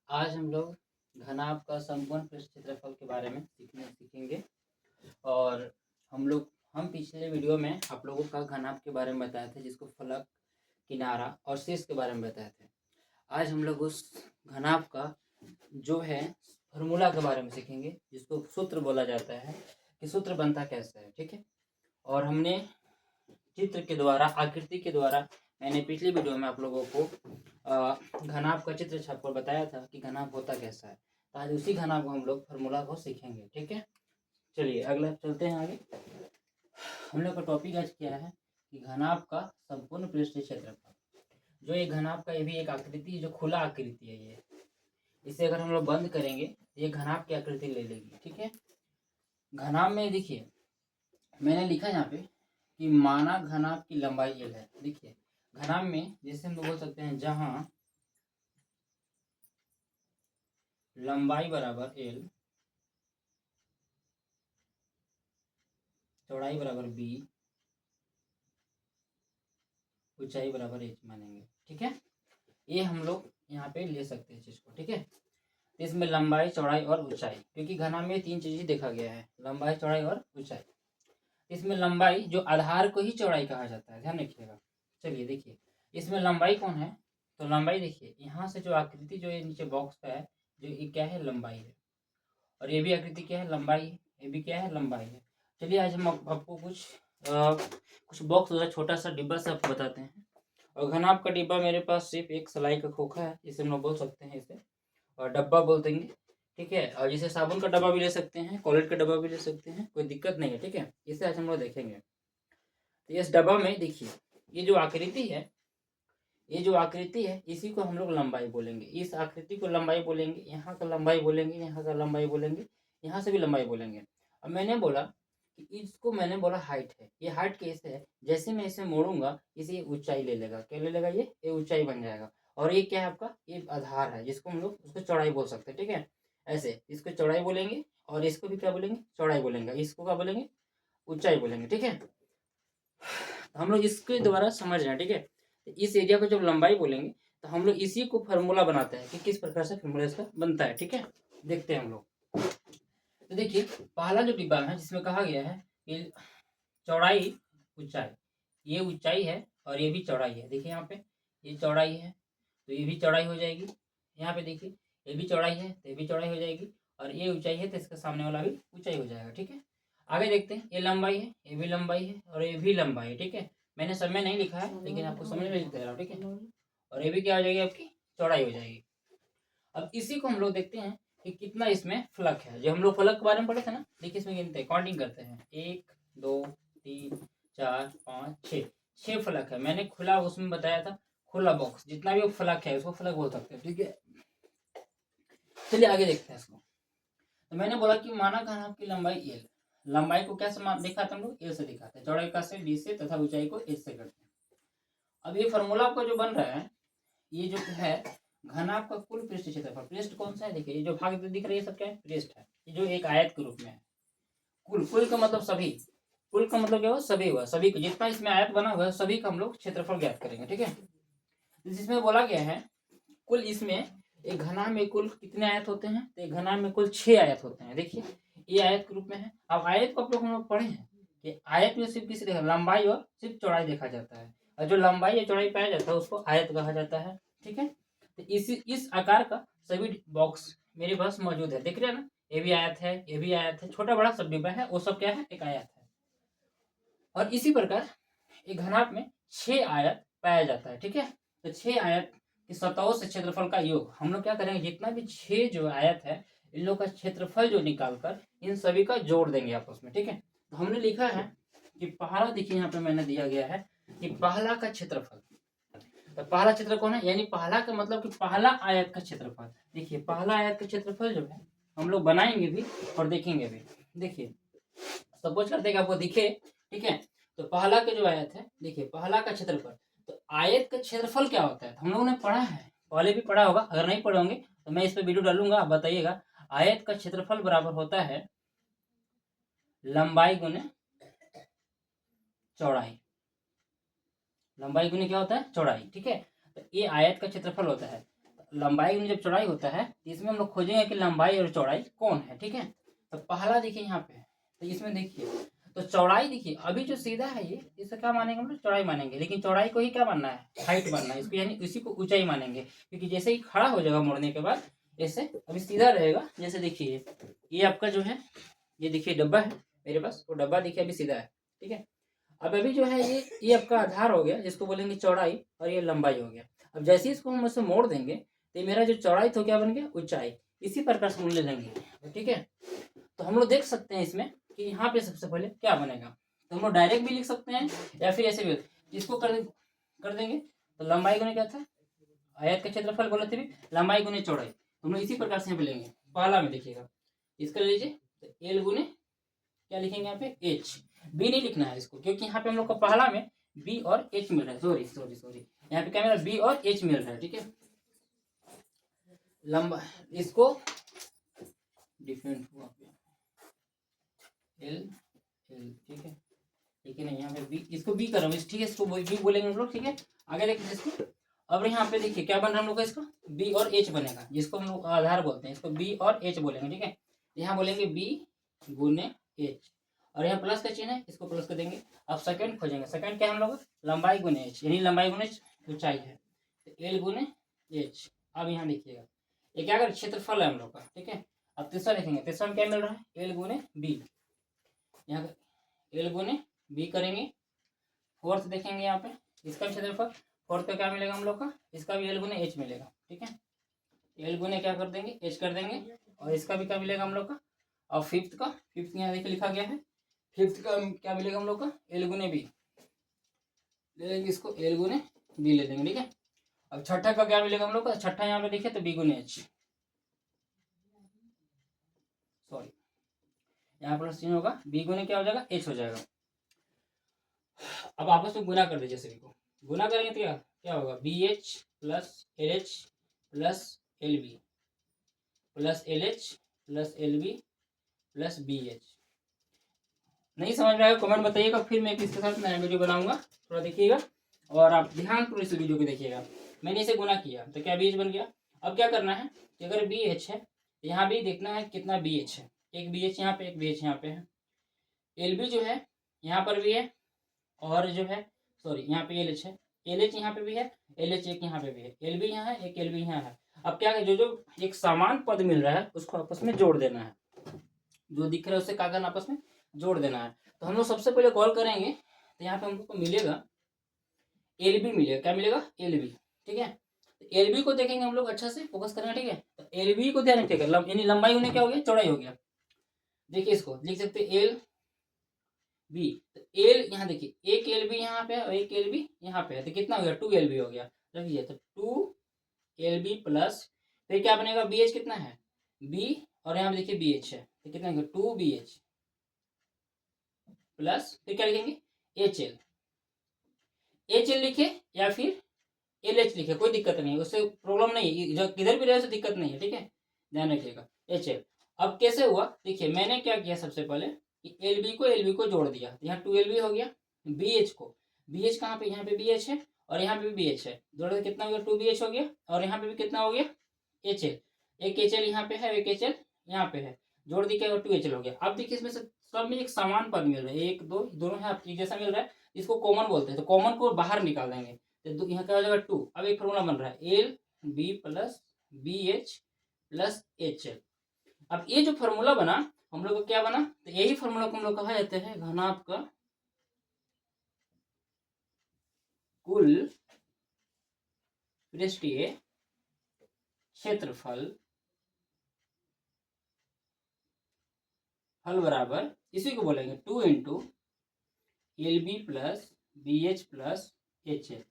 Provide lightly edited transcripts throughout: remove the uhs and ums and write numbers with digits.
आज हम लोग घनाभ का संपूर्ण पृष्ठ क्षेत्रफल के बारे में सीखेंगे। और हम पिछले वीडियो में आप लोगों का घनाभ के बारे में बताए थे, जिसको फलक, किनारा और शीर्ष के बारे में बताए थे। आज हम लोग उस घनाभ का जो है फॉर्मूला के बारे में सीखेंगे, जिसको सूत्र बोला जाता है कि सूत्र बनता कैसे है। ठीक है। और हमने चित्र के द्वारा, आकृति के द्वारा, मैंने पिछली वीडियो में आप लोगों को घनाभ का चित्र छापकर बताया था कि घनाभ होता कैसा है। तो आज उसी घनाभ को हम लोग फॉर्मूला को सीखेंगे। ठीक है। चलिए अगला चलते हैं आगे। हम लोग का टॉपिक आज क्या है कि घनाभ का संपूर्ण पृष्ठीय क्षेत्रफल। जो ये घनाभ का, ये भी एक आकृति है, जो खुला आकृति है। ये इसे अगर हम लोग बंद करेंगे तो ये घनाभ की आकृति ले लेगी। ठीक है। घनाभ में देखिए मैंने लिखा यहाँ पे कि माना घनाभ की लंबाई L है। देखिए घनाभ में जैसे हम लोग बोल सकते हैं, जहां लंबाई बराबर L, चौड़ाई बराबर B, ऊंचाई बराबर h मानेंगे। ठीक है। ये हम लोग यहाँ पे ले सकते हैं चीज को। ठीक है। तो इसमें लंबाई, चौड़ाई और ऊंचाई, क्योंकि घनाभ में तीन चीजें देखा गया है, लंबाई, चौड़ाई और ऊंचाई। इसमें लंबाई, जो आधार को ही चौड़ाई कहा जाता है, ध्यान रखिएगा। चलिए देखिए इसमें लंबाई कौन है, तो लंबाई देखिए यहाँ से जो आकृति जो ये नीचे बॉक्स का है, जो ये क्या है, लंबाई है। और ये भी आकृति क्या है, लंबाई है। ये भी क्या है, लंबाई है। चलिए आज हम आपको कुछ बॉक्स वाला छोटा सा डिब्बा से आपको बताते हैं। और घनाभ का डिब्बा मेरे पास सिर्फ एक सिलाई का खोखा है, इसे हम लोग बोल सकते हैं, इसे और डब्बा बोल देंगे। ठीक है। और जिसे साबुन का डब्बा भी ले सकते हैं, कॉलेट का डब्बा भी ले सकते हैं, कोई दिक्कत नहीं है। ठीक है। इसे आज हम लोग देखेंगे। तो इस डब्बा में देखिए ये जो आकृति है, इसी को हम लोग लंबाई बोलेंगे। इस आकृति को लंबाई बोलेंगे, यहाँ का लंबाई बोलेंगे, यहाँ का लंबाई बोलेंगे, यहाँ से भी लंबाई बोलेंगे। अब मैंने बोला कि इसको, मैंने बोला हाइट है। ये हाइट कैसे है, जैसे मैं इसे मोड़ूंगा इसे ऊंचाई ले लेगा। क्या ले लेगा, ये ऊंचाई बन जाएगा। और ये क्या है आपका, ये आधार है, जिसको हम लोग उसको चौड़ाई बोल सकते हैं। ठीक है। ऐसे इसको चौड़ाई बोलेंगे और इसको भी क्या बोलेंगे, चौड़ाई बोलेंगे। इसको क्या बोलेंगे, ऊंचाई बोलेंगे। ठीक है। हम लोग इसके द्वारा समझ रहे हैं। ठीक है। इस एरिया को जब लंबाई बोलेंगे तो हम लोग इसी को फॉर्मूला बनाते हैं कि किस प्रकार से फॉर्मूला इसका बनता है। ठीक है। देखते हैं हम लोग। तो देखिए पहला जो डिब्बा है, जिसमें कहा गया है कि चौड़ाई, ऊंचाई, ये ऊंचाई है और ये भी चौड़ाई है। देखिए यहाँ पे ये चौड़ाई है तो ये भी चौड़ाई हो जाएगी। यहाँ पे देखिए ये भी चौड़ाई है तो ये भी चौड़ाई हो जाएगी। और ये ऊंचाई है तो इसका सामने वाला भी ऊंचाई हो जाएगा। ठीक है। आगे देखते हैं, ये लंबाई है, ये भी लंबाई है और ये भी लंबाई है। ठीक है। मैंने समय नहीं लिखा है, लेकिन आपको समझ में लिख दे रहा हूँ। ठीक है। और ये भी क्या हो जाएगी, आपकी चौड़ाई हो जाएगी। अब इसी को हम लोग देखते हैं कि कितना इसमें फलक है। जो हम लोग फलक के बारे में पढ़े थे ना, देखिए इसमें गिनते हैं, काउंटिंग करते हैं। 1 2 3 4 5 6, 6 फलक है। मैंने खुला उसमें बताया था, खुला बॉक्स जितना भी फलक है उसको फलक बोल सकते हैं। ठीक है। चलिए आगे देखते हैं इसको। तो मैंने बोला कि माना घनाभ की लंबाई L, लंबाई को क्या दिखाते हैं हम लोग, L से दिखाते हैं, चौड़ाई का से D से, तथा ऊंचाई को H से करते हैं। अब ये फॉर्मूला आपका जो बन रहा है, ये जो है घनाभ का कुल पृष्ठ क्षेत्रफल। पृष्ठ कौन सा है, देखिए ये जो भाग दिख रही है सब क्या है, पृष्ठ है। ये जो एक आयत के रूप में है। कुल का मतलब सभी, कुल का मतलब क्या हुआ, सभी हुआ। सभी को जितना इसमें आयत बना हुआ है, सभी का हम लोग क्षेत्रफल ज्ञात करेंगे। ठीक है। जिसमें बोला गया है कुल, इसमें एक घनाभ में कुल कितने आयत होते हैं, तो एक घनाभ में कुल 6 आयत होते हैं। देखिए ये आयत के रूप में है। अब आयत को हम लोग पढ़े हैं कि आयत में सिर्फ किसी देखा, लंबाई और सिर्फ चौड़ाई देखा जाता है। और जो लंबाई या चौड़ाई पाया जाता है उसको आयत कहा जाता है। ठीक है। तो इस आकार का सभी बॉक्स मेरे पास मौजूद है, देख रहे हैं ना। ये भी आयत है, ये भी आयत है, छोटा बड़ा सब डिब्बा है, वो सब क्या है, एक आयत है। और इसी प्रकार एक घनाभ में 6 आयत पाया जाता है। ठीक है। तो 6 आयत की सतहों से क्षेत्रफल का योग हम लोग क्या करेंगे, जितना भी 6 जो आयत है, इन लोग का क्षेत्रफल जो निकालकर इन सभी का जोड़ देंगे आपस में। ठीक है। तो हमने लिखा है कि पहला, देखिए यहाँ पे मैंने दिया गया है कि पहला का क्षेत्रफल। तो पहला क्षेत्र कौन है, यानी पहला का मतलब कि पहला आयत का क्षेत्रफल। देखिए पहला आयत का क्षेत्रफल जो है हम लोग बनाएंगे भी और देखेंगे भी। देखिए सपोज करते हैं कि आपको दिखे। ठीक है। तो पहला का जो आयत है, देखिए पहला का क्षेत्रफल, तो आयत का क्षेत्रफल क्या होता है, तो हम लोगों ने पढ़ा है, पहले भी पढ़ा होगा। अगर नहीं पढ़े होंगे तो मैं इस पर वीडियो डालूंगा, आप बताइएगा। आयत का क्षेत्रफल बराबर होता है लंबाई गुने चौड़ाई। लंबाई गुने क्या होता है, चौड़ाई। ठीक है। तो ये आयत का क्षेत्रफल होता है। तो लंबाई गुने जब चौड़ाई होता है तो इसमें हम लोग खोजेंगे कि लंबाई और चौड़ाई कौन है, ठीक है। तो पहला देखिए यहाँ पे, तो इसमें देखिए तो चौड़ाई देखिए, अभी जो सीधा है ये, इसे क्या मानेंगे हम लोग, चौड़ाई मानेंगे, लेकिन चौड़ाई को ही क्या मानना है, हाइट मानना है इसको, यानी इसी को ऊंचाई मानेंगे, क्योंकि जैसे ही खड़ा हो जाएगा मोड़ने के बाद ऐसे अभी सीधा रहेगा। जैसे देखिए ये आपका जो है, ये देखिए डब्बा है मेरे पास, वो डब्बा देखिए अभी सीधा है, ठीक है। अब अभी जो है ये आपका आधार हो गया, जिसको बोलेंगे चौड़ाई, और ये लंबाई हो गया। अब जैसे ही इसको हम उससे मोड़ देंगे तो मेरा जो चौड़ाई तो क्या बन गया, ऊंचाई। इसी प्रकार से हम ले लेंगे, ठीक है। तो हम लोग देख सकते हैं इसमें कि यहाँ पे सबसे पहले क्या बनेगा, तो हम लोग डायरेक्ट भी लिख सकते हैं या फिर ऐसे भी, इसको कर देंगे तो लंबाई गुने क्या था, आयत का क्षेत्रफल बोले थे भी, लंबाई गुने चौड़ाई, तो हम लोग इसी प्रकार से यहाँ पे लेंगे। पहला में देखिएगा, इसका ले लीजिए, तो एल गुने क्या लिखेंगे यहाँ पे, एच। बी नहीं लिखना है इसको, क्योंकि यहाँ पे हम लोग को पहला में बी और एच मिल रहा है, सॉरी सॉरी सॉरी, यहाँ पे क्या मिल रहा है, बी और एच मिल रहा है, ठीक है। लंबा इसको डिफरेंट हुआ एल एल, ठीक है, ठीक है ना, यहाँ पे बी, इसको बी कर रहा हूँ, ठीक है, इसको बी बोलेंगे हम लोग, ठीक है। आगे देखिए इसको, अब यहाँ पे देखिए क्या बन रहा है हम लोग का, इसका बी और एच बनेगा, जिसको हम लोग आधार बोलते हैं, इसको बी और एच बोलेंगे, ठीक है। यहाँ बोलेंगे बी गुने एच, और यहाँ प्लस का चिन्ह है, इसको प्लस कर देंगे। अब सेकंड खोजेंगे, सेकंड क्या हम लोग, लंबाई गुने एच, यानी लंबाई गुने ऊंचाई है, तो एल गुने एच। अब यहाँ देखिएगा ये क्या कर, क्षेत्रफल है हम लोग का, ठीक है। अब तीसरा देखेंगे, तीसरा में क्या मिल रहा है, एल गुने बी, यहाँ एल गुने बी करेंगे। फोर्थ देखेंगे यहाँ पे, इसका भी क्षेत्रफल, फोर्थ का क्या मिलेगा हम लोग का, इसका भी एल गुने एच मिलेगा, ठीक है। एल गुने क्या कर देंगे, एच कर देंगे, और इसका भी क्या मिलेगा हम लोग का। और फिफ्थ का, फिफ्थ यहाँ देखिए लिखा गया है, फिफ्थ का क्या मिलेगा हम लोग का, एल गुने बी ले लेंगे, इसको एल गुने बी ले लेंगे, ठीक है। अब छठा का क्या मिलेगा हम लोग का, छठा यहाँ पे देखिए तो बी गुने एच, सॉरी यहाँ प्लस चिन्ह होगा, बी गुने क्या हो जाएगा, एच हो जाएगा। अब आपस में गुना कर दीजिए, सभी को गुना करेंगे तो क्या क्या होगा, B H plus L H plus L B plus L H plus L B plus B H. नहीं समझ में आएगा कमेंट बताइएगा, फिर मैं किसके साथ नया वीडियो बनाऊंगा, थोड़ा देखिएगा और आप ध्यान पूरे इस वीडियो को देखिएगा। मैंने इसे गुना किया तो क्या बी एच बन गया। अब क्या करना है कि अगर बी एच है तो यहाँ भी देखना है कितना बी एच है, एक बी एच यहाँ पे, एक बी एच यहाँ पे है। एल बी जो है यहाँ पर भी है, और जो है सॉरी यहाँ पे एल एच है, एल एच यहाँ पे भी है, एल एच एक यहाँ पे भी है, एल बी यहाँ है, एक एल बी यहाँ है। अब क्या है, जो जो एक समान पद मिल रहा है उसको आपस में जोड़ देना है, जो दिख रहा है उससे क्या करना, आपस में जोड़ देना है। तो हम लोग सबसे पहले कॉल करेंगे तो यहाँ पे हमको मिलेगा एल बी मिलेगा, क्या मिलेगा, एल बी, ठीक है। एल बी को देखेंगे हम लोग, अच्छा से फोकस करेंगे, ठीक है। तो एल बी को ध्यान रखिएगा, यानी लंबाई होने क्या हो गया, चौड़ाई हो गया। देखिए इसको लिख सकते हैं एल बी, तो एल यहाँ देखिए एक एल बी यहाँ पे है और एक एल बी यहाँ पे है, तो कितना हो गया, टू एल बी हो गया। रखिए तो टू एल बी प्लस फिर क्या बनेगा, बी एच कितना है बी, और यहाँ पे देखिए बी एच है, तो कितना होगा टू बी एच प्लस फिर क्या लिखेंगे एच एल, एच एल लिखे या फिर एल एच लिखे, कोई दिक्कत नहीं है, उससे प्रॉब्लम नहीं है, किधर भी रहे उससे दिक्कत नहीं है, ठीक है, ध्यान रखिएगा एच एल। अब कैसे हुआ, देखिए मैंने क्या किया, सबसे पहले कि एल बी को जोड़ दिया, यहाँ टू एल बी हो गया, बी एच को, बी एच कहाँ पे, यहाँ पे बी एच है और यहाँ पे भी बी एच है, जोड़ कितना हो गया, टू बी एच हो गया, और यहाँ पे भी कितना हो गया एच एल, एक एच एल यहाँ पे है, एक एच एल यहाँ पे है, जोड़ दी क्या, टू एच एल हो गया। अब देखिए इसमें से सब में एक समान पद मिल रहा है, एक दो दोनों है एक जैसा मिल रहा है, इसको कॉमन बोलते हैं, तो कॉमन को बाहर निकाल देंगे, तो यहाँ क्या हो जाएगा टू। अब एक फॉर्मूला बन रहा है L B plus B H plus H L. अब ये जो फॉर्मूला बना हम लोग का क्या बना, तो यही फॉर्मूला को हम लोग कहा जाता है घनाभ का कुल पृष्ठीय क्षेत्रफल फल बराबर, इसी को बोलेंगे two into L B plus B H plus H L,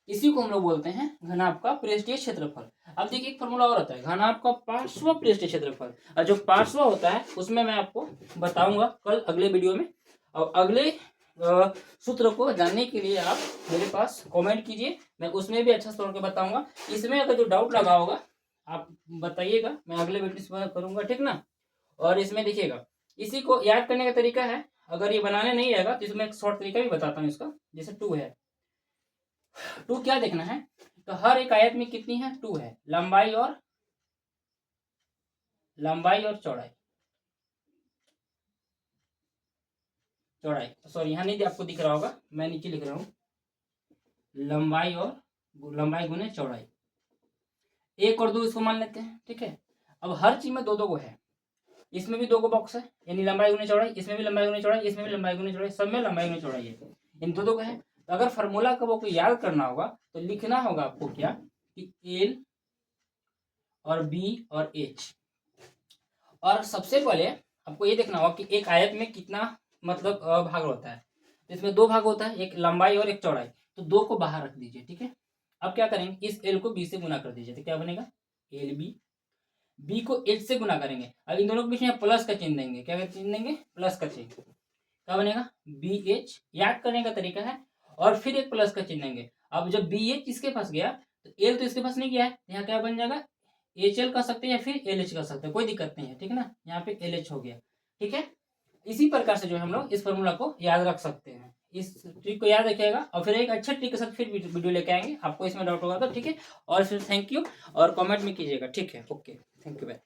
इसी को हम लोग बोलते हैं घनाभ का पृष्ठीय क्षेत्रफल। अब देखिए एक फॉर्मूला और आता है घनाभ का पार्श्व पृष्ठीय क्षेत्रफल, और जो पार्श्व होता है उसमें मैं आपको बताऊंगा कल अगले वीडियो में। और अगले सूत्र को जानने के लिए आप मेरे पास कमेंट कीजिए, मैं उसमें भी अच्छा तौर के बताऊंगा। इसमें अगर जो डाउट लगा होगा आप बताइएगा, मैं अगले वीडियो में करूंगा, ठीक ना। और इसमें देखिएगा इसी को याद करने का तरीका है, अगर ये बनाने नहीं आएगा तो इसमें एक शॉर्ट तरीका भी बताता हूँ इसका। जैसे टू है, टू क्या देखना है, तो हर एक आयत में कितनी है, 2 है, लंबाई और चौड़ाई, सॉरी यहाँ नहीं आपको दिख रहा होगा, मैं नीचे लिख रहा हूँ, लंबाई गुने चौड़ाई, 1 और 2 इसको मान लेते हैं, ठीक है। अब हर चीज में दो को है, इसमें भी 2 बॉक्स है, यानी लंबाई गुने चौड़ाई, इसमें भी लंबाई गुने चौड़ाई, इसमें भी लंबाई गुने चौड़ाई, सब में लंबाई गुने चौड़ाई है, इन दो को है। तो अगर फार्मूला को आपको याद करना होगा तो लिखना होगा आपको क्या, कि एल और बी और एच। और सबसे पहले आपको ये देखना होगा कि एक आयत में कितना मतलब भाग होता है। तो इसमें 2 भाग होता है, एक लंबाई और एक चौड़ाई, तो 2 को बाहर रख दीजिए, ठीक है। अब क्या करेंगे, इस एल को बी से गुना कर दीजिए, तो क्या बनेगा, एल बी को एच से गुना करेंगे। अब इन दोनों के बीच में प्लस का चिन्ह देंगे, क्या चिन्ह देंगे, प्लस का चिन्ह, क्या बनेगा, बी एच, याद करने का तरीका है, और फिर एक प्लस का चिन्ह देंगे। अब जब बी एच इसके पास गया तो एल तो इसके पास नहीं गया है, यहाँ क्या बन जाएगा, एच एल कर सकते हैं या फिर एल एच कर सकते हैं, कोई दिक्कत नहीं है, ठीक है ना, यहाँ पे एल एच हो गया, ठीक है। इसी प्रकार से जो है हम लोग इस फॉर्मूला को याद रख सकते हैं, इस ट्रिक को याद रखिएगा, और फिर एक अच्छे ट्रिक के साथ फिर वीडियो लेके आएंगे, आपको इसमें डाउट होगा तो ठीक है। और फिर थैंक यू, और कमेंट में कीजिएगा, ठीक है, ओके, थैंक यू, बाय।